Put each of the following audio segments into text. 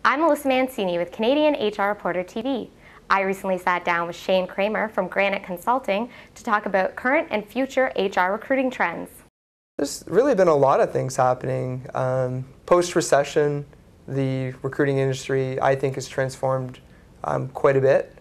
I'm Melissa Mancini with Canadian HR Reporter TV. I recently sat down with Shane Kramer from Granite Consulting to talk about current and future HR recruiting trends. There's really been a lot of things happening. Post-recession, the recruiting industry, I think, has transformed quite a bit.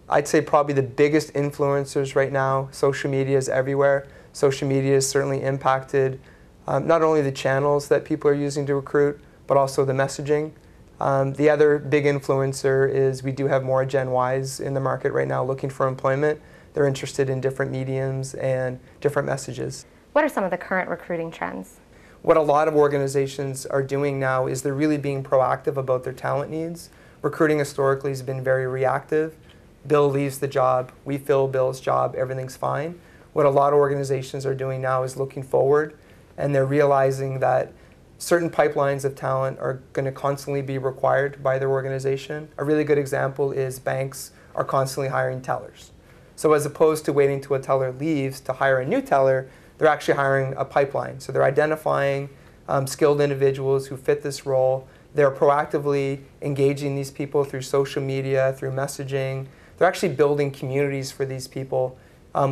I'd say probably the biggest influencers right now, social media is everywhere. Social media has certainly impacted not only the channels that people are using to recruit, but also the messaging. The other big influencer is we do have more Gen Ys in the market right now looking for employment. They're interested in different mediums and different messages. What are some of the current recruiting trends? What a lot of organizations are doing now is they're really being proactive about their talent needs. Recruiting historically has been very reactive. Bill leaves the job, we fill Bill's job, everything's fine. What a lot of organizations are doing now is looking forward, and they're realizing that certain pipelines of talent are going to constantly be required by their organization. A really good example is banks are constantly hiring tellers. So as opposed to waiting till a teller leaves to hire a new teller, they're actually hiring a pipeline. So they're identifying skilled individuals who fit this role. They're proactively engaging these people through social media, through messaging. They're actually building communities for these people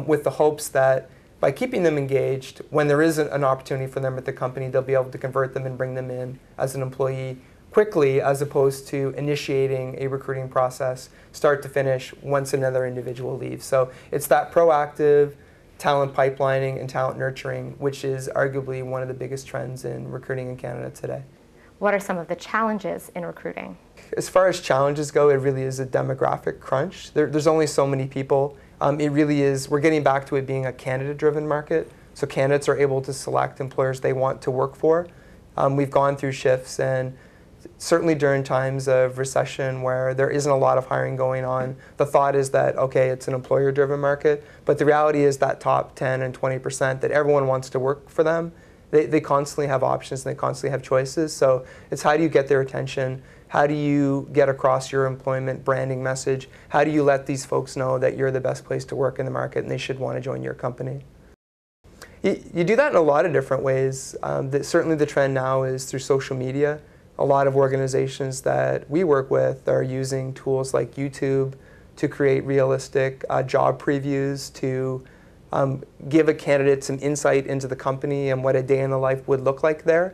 with the hopes that by keeping them engaged, when there is an opportunity for them at the company, they'll be able to convert them and bring them in as an employee quickly, as opposed to initiating a recruiting process start to finish once another individual leaves. So it's that proactive talent pipelining and talent nurturing, which is arguably one of the biggest trends in recruiting in Canada today. What are some of the challenges in recruiting? As far as challenges go, it really is a demographic crunch. There's only so many people. It really is, we're getting back to it being a candidate-driven market. So candidates are able to select employers they want to work for. We've gone through shifts, and certainly during times of recession where there isn't a lot of hiring going on, the thought is that, okay, it's an employer-driven market, but the reality is that top 10 and 20% that everyone wants to work for them, they constantly have options and they constantly have choices. So it's how do you get their attention? How do you get across your employment branding message? How do you let these folks know that you're the best place to work in the market and they should want to join your company? You do that in a lot of different ways. Certainly the trend now is through social media. A lot of organizations that we work with are using tools like YouTube to create realistic job previews, to give a candidate some insight into the company and what a day in the life would look like there.